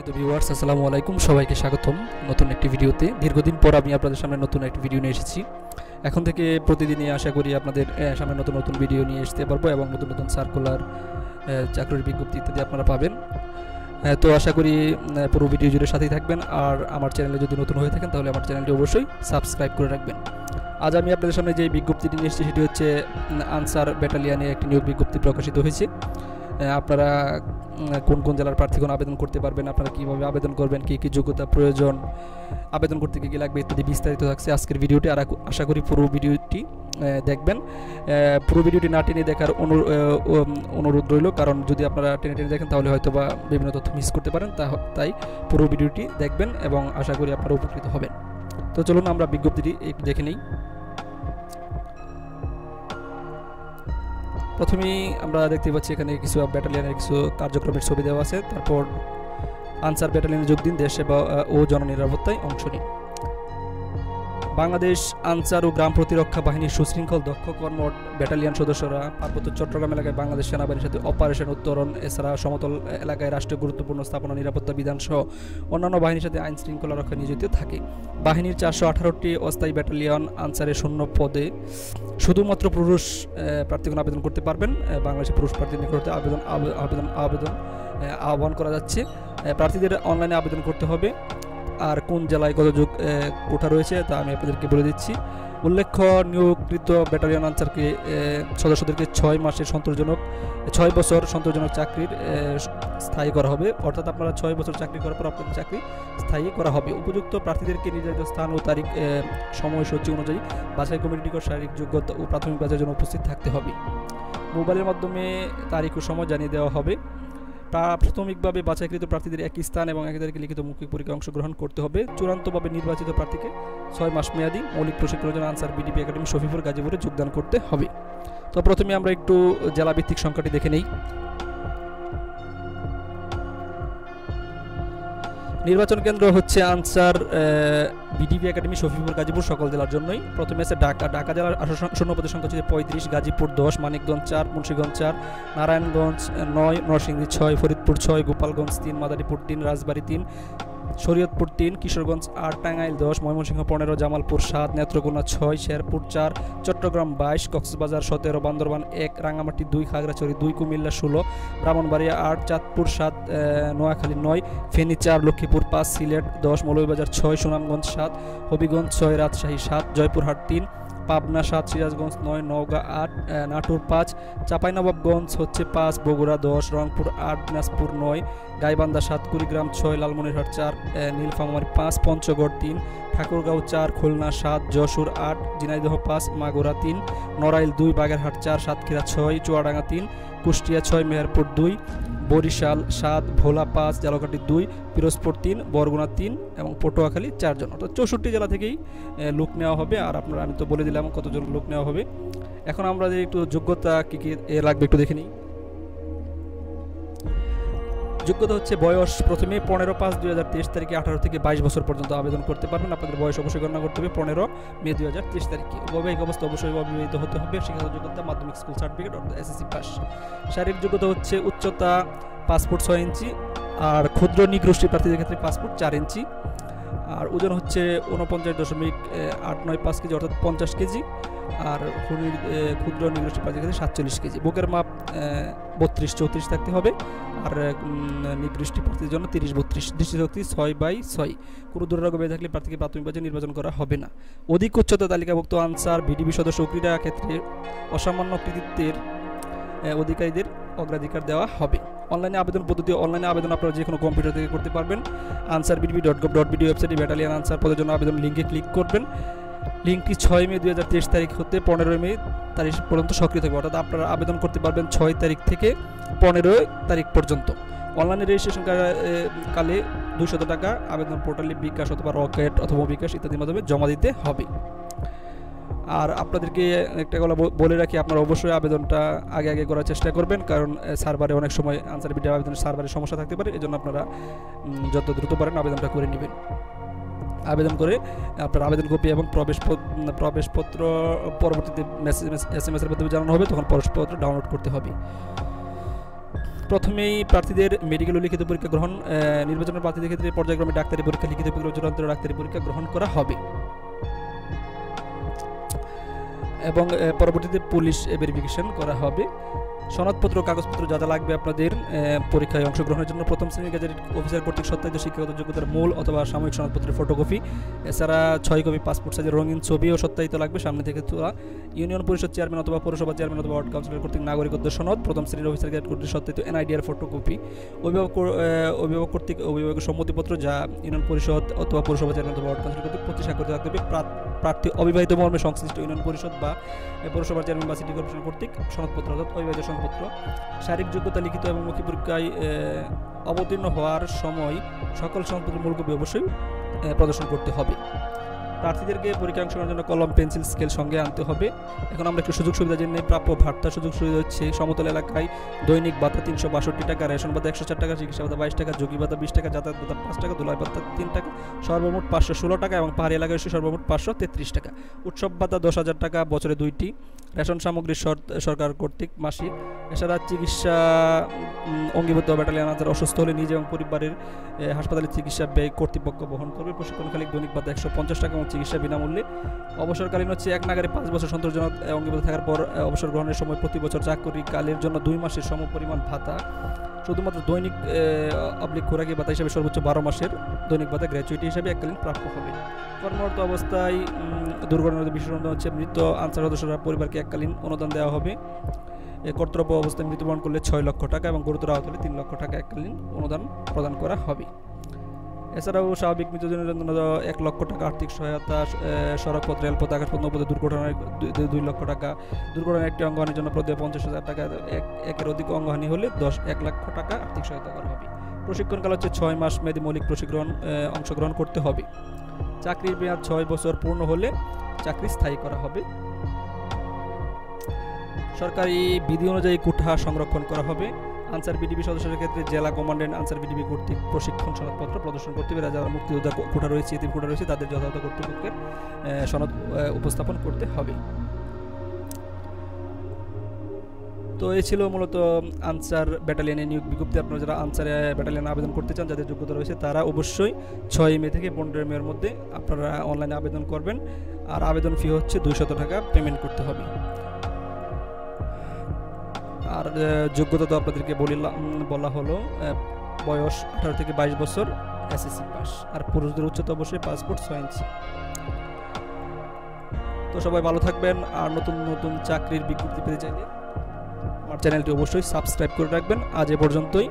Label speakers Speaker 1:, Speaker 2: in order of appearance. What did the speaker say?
Speaker 1: তো ভিউয়ার্স আসসালামু আলাইকুম, সবাইকে স্বাগতম নতুন একটি ভিডিওতে। দীর্ঘদিন পর আমি আপনাদের সামনে নতুন একটি ভিডিও নিয়ে এসেছি। এখন থেকে প্রতিদিনই আশা করি আপনাদের সামনে নতুন নতুন ভিডিও নিয়ে আসতে পারবো এবং নতুন নতুন সার্কুলার, চাকরির বিজ্ঞপ্তি ইত্যাদি আপনারা পাবেন। তো আশা করি পুরো ভিডিও জুড়ে সাথেই থাকবেন। আর আমার চ্যানেলে যদি নতুন হয়ে থাকেন তাহলে আমার চ্যানেলটি অবশ্যই সাবস্ক্রাইব করে রাখবেন। আজ আমি আপনাদের সামনে যে বিজ্ঞপ্তিটি নিয়ে এসেছি সেটি হচ্ছে আনসার ব্যাটালিয়ানে একটি নিয়োগ বিজ্ঞপ্তি প্রকাশিত হয়েছে। আপনারা কোন কোন জেলার প্রার্থীগণ আবেদন করতে পারবেন, আপনারা কীভাবে আবেদন করবেন, কী কী যোগ্যতা প্রয়োজন, আবেদন করতে কী কী লাগবে ইত্যাদি বিস্তারিত থাকছে আজকের ভিডিওটি। আর আশা করি পুরো ভিডিওটি দেখবেন। পুরো ভিডিওটি না টেনে দেখার অনুরোধ রইল, কারণ যদি আপনারা টেনে টেনে দেখেন তাহলে হয়তো বা বিভিন্ন তথ্য মিস করতে পারেন। তাই পুরো ভিডিওটি দেখবেন এবং আশা করি আপনারা উপকৃত হবেন। তো চলুন আমরা বিজ্ঞপ্তিটি একটু দেখে নিই। প্রথমেই আমরা দেখতে পাচ্ছি এখানে কিছু ব্যাটালিয়নের কিছু কার্যক্রমের ছবি দেওয়া আছে। তারপর আনসার ব্যাটালিয়নে যোগ দিন, দেশ সেবা ও জননিরাপত্তায় অংশ নিন। বাংলাদেশ আনসার ও গ্রাম প্রতিরক্ষা বাহিনীর সুশৃঙ্খল দক্ষ কর্মঠ ব্যাটালিয়ন সদস্যরা পার্বত্য চট্টগ্রাম এলাকায় বাংলাদেশ সেনাবাহিনীর সাথে অপারেশন উত্তরণ, এছাড়া সমতল এলাকায় রাষ্ট্রীয় গুরুত্বপূর্ণ স্থাপনা, নিরাপত্তা বিধান সহ অন্যান্য বাহিনীর সাথে আইন শৃঙ্খলা রক্ষা নিয়োজিত থাকে। বাহিনীর 418টি অস্থায়ী ব্যাটালিয়ন আনসারের শূন্য পদে শুধুমাত্র পুরুষ প্রার্থীগণ আবেদন করতে পারবেন। বাংলাদেশের পুরুষ প্রার্থীর নিকটে আবেদন আহ্বান করা যাচ্ছে। প্রার্থীদের অনলাইনে আবেদন করতে হবে। আর কোন জেলায় কত যোগ কোঠা রয়েছে তা আমি আপনাদেরকে বলে দিচ্ছি। উল্লেখ্য, নিয়োগকৃত ব্যাটালিয়ন আনসারকে সদস্যদেরকে 6 বছর সন্তোষজনক চাকরির স্থায়ী করা হবে। অর্থাৎ আপনারা 6 বছর চাকরি করার পর আপনাদের চাকরি স্থায়ী করা হবে। উপযুক্ত প্রার্থীদেরকে নির্ধারিত স্থান ও তারিখ সময়সূচি অনুযায়ী বাছাই কমিটির নিকট শারীরিক যোগ্যতা ও প্রাথমিক বাছাইয়ের জন্য উপস্থিত থাকতে হবে। মোবাইলের মাধ্যমে তারিখ ও সময় জানিয়ে দেওয়া হবে। প্রাথমিকভাবে বাছাইকৃত প্রার্থীদের একই স্থান এবং একই তারিখে লিখিত মৌখিক পরীক্ষায় অংশগ্রহণ করতে হবে। চূড়ান্তভাবে নির্বাচিত প্রার্থীকে 6 মাস মেয়াদী মৌলিক প্রশিক্ষণের জন্য আনসার বিডিপি একাডেমি শফিপুর গাজীপুরে যোগদান করতে হবে। তো প্রথমে আমরা একটু জেলাভিত্তিক সংখ্যাটি দেখে নেই। নির্বাচন কেন্দ্র হচ্ছে answer BDP academy Shafipur Gazipur, সকল জেলার জন্যই। প্রথমে আছে ঢাকা জেলার শূন্যপদের সংখ্যা হচ্ছে 35, গাজীপুর 10, মানিকগঞ্জ 4, মুন্সিগঞ্জ 4, নারায়ণগঞ্জ 9, নরসিংদী 6, ফরিদপুর 6, গোপালগঞ্জ 3, মাদারীপুর 3, রাজবাড়ী 3, শরীয়তপুর 3, কিশোরগঞ্জ 8, টাঙ্গাইল 10, ময়মনসিংহ 15, জামালপুর 7, নেত্রকোনা 6, শেরপুর 4, চট্টগ্রাম 22, কক্সবাজার 17, বান্দরবান 1, রাঙ্গামাটি 2, খাগড়াছড়ি 2, কুমিল্লা 16, ব্রাহ্মণবাড়িয়া 8, চাঁদপুর 7, নোয়াখালী 9, ফেনী 4, লক্ষ্মীপুর 5, সিলেট 10, মৌলভীবাজার 6, সুনামগঞ্জ 7, হবিগঞ্জ 6, রাজশাহী 7, জয়পুরহাট 3, পাবনা 7, সিরাজগঞ্জ 9, নওগাঁ 8, নাটোর 5, চাঁপাইনবাবগঞ্জ হচ্ছে 5, বগুড়া 10, রংপুর 8, দিনাজপুর 9, গাইবান্ধা 7, কুড়িগ্রাম 6, লালমনিরহাট 4, নীলফামারী 5, পঞ্চগড় 3, ঠাকুরগাঁও 4, খুলনা 7, যশোর 8, ঝিনাইদহ 5, মাগুরা 3, নড়াইল 2, বাগেরহাট 4, সাতক্ষীরা 6, চুয়াডাঙ্গা 3, কুষ্টিয়া 6, মেহেরপুর 2, বরিশাল 7, ভোলা 5, ঝালকাঠি 2, পিরোজপুর 3, বরগুনা 3 এবং পটুয়াখালী 4 জন। অর্থাৎ 64 জেলা থেকেই লোক নেওয়া হবে। আর আপনারা আমি তো বলে দিলাম কতজন লোক নেওয়া হবে। এখন আমরা যে একটু যোগ্যতা কী কী লাগবে একটু দেখে নিই। যোগ্যতা হচ্ছে বয়স প্রথমে 15/5/2023 তারিখে 18 থেকে 22 বছর পর্যন্ত আবেদন করতে পারবেন। আপনাদের বয়স অবশ্যই গণনা করতে হবে 15 মে 2023 তারিখে। বৈবাহিক অবস্থা অবশ্যই অবিবাহিত হতে হবে। শিক্ষাগত যোগ্যতা মাধ্যমিক স্কুল সার্টিফিকেট অর্থাৎ SSC পাস। শারীরিক যোগ্যতা হচ্ছে উচ্চতা 5 ফুট 6 ইঞ্চি, আর ক্ষুদ্র নিগোষ্ঠী প্রার্থীদের ক্ষেত্রে 5 ফুট 4 ইঞ্চি, আর ওজন হচ্ছে 49.895 কেজি অর্থাৎ 50 কেজি, আর ক্ষুদ্র নিগোষ্ঠী প্রার্থীদের ক্ষেত্রে 47 কেজি। বুকের মাপ 32-34 থাকতে হবে, আর নিগোষ্ঠী প্রার্থীদের জন্য 30-32। দৃষ্টিশক্তি 6/6। কোনো দুরারোগ্য বেঁধে থাকলে প্রার্থীকে প্রাথমিক পর্যায়ে নির্বাচন করা হবে না। অধিক উচ্চতা তালিকাভুক্ত আনসার বিডিবি সদস্য ও ক্রীড়া ক্ষেত্রে অসামান্য কৃতিত্বের অধিকারীদের অগ্রাধিকার দেওয়া হবে। অনলাইনে আবেদন পদ্ধতি, অনলাইনে আবেদন আপনারা যে কোনো কম্পিউটার থেকে করতে পারবেন। ansarbdb.gov.bd ওয়েবসাইটে ব্যাটালিয়ন আনসার পদের জন্য আবেদন লিঙ্কে ক্লিক করবেন। লিঙ্কটি 6 মে 2023 তারিখ হতে 15 মে তারিখ পর্যন্ত সক্রিয় থাকবে। অর্থাৎ আপনারা আবেদন করতে পারবেন 6 তারিখ থেকে 15 তারিখ পর্যন্ত। অনলাইনে রেজিস্ট্রেশন কালে 200 টাকা আবেদন পোর্টালে বিকাশ অথবা রকেট অথবা বিকাশ ইত্যাদির মাধ্যমে জমা দিতে হবে। আর আপনাদেরকে একটা কথা বলে রাখি, আপনারা অবশ্যই আবেদনটা আগে করার চেষ্টা করবেন, কারণ সার্ভারে অনেক সময় আনসার বিডিপি আবেদনের সার্ভারে সমস্যা থাকতে পারে। এজন্য আপনারা যত দ্রুত পারেন আবেদনটা করে নেবেন। আবেদন করে আপনার আবেদন কপি এবং প্রবেশপত্র পরবর্তীতে SMS এর মাধ্যমে জানানো হবে, তখন প্রবেশপত্র ডাউনলোড করতে হবে। প্রথমেই প্রার্থীদের মেডিকেল ও লিখিত পরীক্ষা গ্রহণ, নির্বাচনের প্রার্থীদের ক্ষেত্রে পর্যায়ক্রমে ডাক্তারি পরীক্ষা, লিখিত পরীক্ষা, চূড়ান্ত ডাক্তারি পরীক্ষা গ্রহণ করা হবে এবং পরবর্তীতে পুলিশ ভেরিফিকেশন করা হবে। সনদপত্র কাগজপত্র যা যা লাগবে আপনাদের পরীক্ষায় অংশগ্রহণের জন্য: প্রথম শ্রেণীর গেজেটেড অফিসার কর্তৃক সত্যায়িত শিক্ষাগত যোগ্যতার মূল অথবা সাময়িক সনদপত্রের ফটোকপি, এছাড়া 6 কপি পাসপোর্ট সাইজের রঙিন ছবিও সত্যায়িত লাগবে সামনে থেকে তোলা। ইউনিয়ন পরিষদ চেয়ারম্যান অথবা পৌরসভা চেয়ারম্যান অথবা ওয়ার্ড কাউন্সিলর কর্তৃক নাগরিকত্ব সনদ, প্রথম শ্রেণীর অফিসার গেজেট কর্তৃক সত্যায়িত এনআইডিআর ফটোকপি, অভিভাবক কর্তৃক অভিভাবকের সম্মতিপত্র যা ইউনিয়ন পরিষদ অথবা পৌরসভা চেয়ারম্যান অথবা ওয়ার্ড কাউন্সিলর কর্তৃক প্রতি স্বাক্ষরিত থাকতে হবে। প্রার্থী অবিবাহিত মর্মে সংশ্লিষ্ট ইউনিয়ন পরিষদ বা পৌরসভার চেয়ারম্যান বা সিটি কর্পোরেশন কর্তৃক সনদপত্র অর্থাৎ অবিবাহিত সনদপত্র। শারীরিক যোগ্যতা লিখিত এবং মৌখিক পরীক্ষায় অবতীর্ণ হওয়ার সময় সকল সনদপত্রের মূল কপি অবশ্যই প্রদর্শন করতে হবে। প্রার্থীদেরকে পরীক্ষা অংশগ্রহণের জন্য কলম, পেন্সিল, স্কেল সঙ্গে আনতে হবে। এখন আমরা একটু সুযোগ সুবিধা জেনে প্রাপ্য ভাতা সুযোগ সুবিধা হচ্ছে: সমতল এলাকায় দৈনিক ভাতা 362 টাকা, রেশন ভাতা 104 টাকা, চিকিৎসা ভাতা 22 টাকা, যোগী ভাতা 20 টাকা, যাতায়াত ভাতা 5 টাকা, ধুলাই ভাতা 3 টাকা, সর্বমোট 516 টাকা এবং পাহাড়ি এলাকায় সর্বমোট 533 টাকা। উৎসব ভাতা 10,000 টাকা, বছরে 2টি। রেশন সামগ্রী সরকার কর্তৃক মাসিক। এছাড়া চিকিৎসা অঙ্গীভূত ব্যাটালিয়ন আনসার অসুস্থ হলে নিজে এবং পরিবারের হাসপাতালের চিকিৎসা ব্যয় কর্তৃপক্ষ বহন করবে। প্রশিক্ষণকালীন দৈনিক ভাতা 150 টাকা এবং চিকিৎসা বিনামূল্যে। অবসরকালীন হচ্ছে এক নাগারে 5 বছর সন্তোষজনক অঙ্গীভূত থাকার পর অবসর গ্রহণের সময় প্রতি বছর চাকরিকালের জন্য 2 মাসের সমপরিমাণ ভাতা শুধুমাত্র দৈনিক খোরাকি ভাতা হিসেবে সর্বোচ্চ 12 মাসের দৈনিক ভাতা গ্র্যাচুইটি হিসেবে এককালীন প্রাপ্য হবে। কর্মরত অবস্থায় দুর্ঘটনার বিশেষ অনুদান হচ্ছে মৃত আনসার সদস্যরা পরিবারকে এককালীন অনুদান দেওয়া হবে। কর্তব্য অবস্থায় মৃত্যুবরণ করলে 6 লক্ষ টাকা এবং গুরুতর আহত হলে 3 লক্ষ টাকা এককালীন অনুদান প্রদান করা হবে। এছাড়াও স্বাভাবিক মৃত্যুর জন্য 1 লক্ষ টাকা আর্থিক সহায়তা, সড়কপথ, রেলপথ, আকাশপথ, নৌপথে দুর্ঘটনায় 2 লক্ষ টাকা, দুর্ঘটনার একটি অঙ্গহানির জন্য প্রতি 50,000 টাকা, একের অধিক অঙ্গহানি হলে 1 লক্ষ টাকা আর্থিক সহায়তা করা হবে। প্রশিক্ষণকাল হচ্ছে 6 মাস মেয়াদী মৌলিক প্রশিক্ষণ অংশগ্রহণ করতে হবে। চাকরির মেয়াদ 6 বছর পূর্ণ হলে চাকরি স্থায়ী করা হবে। সরকারি বিধি অনুযায়ী কোঠা সংরক্ষণ করা হবে। আনসার বিডিবি সদস্যদের ক্ষেত্রে জেলা কমান্ড্যান্ট আনসার বিডিবি কর্তৃক প্রশিক্ষণ সনদপত্র প্রদর্শন করতে হবে। যারা মুক্তিযোদ্ধা কোঠা রয়েছে, এতিম কোঠা রয়েছে, তাদের যথাযথ কর্তৃপক্ষের সনদ উপস্থাপন করতে হবে। তো এই ছিল মূলত আনসার ব্যাটালিয়নে নিয়োগ বিজ্ঞপ্তি। আপনারা যারা আনসার ব্যাটালিয়নে আবেদন করতে চান, যাদের যোগ্যতা রয়েছে, তারা অবশ্যই 6 মে থেকে 15 মের মধ্যে আপনারা অনলাইনে আবেদন করবেন। আর আবেদন ফি হচ্ছে 200 টাকা পেমেন্ট করতে হবে। আর যোগ্যতা তো আপনাদেরকে বলা হলো, বয়স 18 থেকে 22 বছর, এসএসসি পাস। আর পুরুষদের উচ্চতা অবশ্যই পাসপোর্ট 6 ইঞ্চি। তো সবাই ভালো থাকবেন। আর নতুন নতুন চাকরির বিজ্ঞপ্তি পেতে চাইলে আমার চ্যানেলটি অবশ্যই সাবস্ক্রাইব করে রাখবেন। আজ এ পর্যন্তই।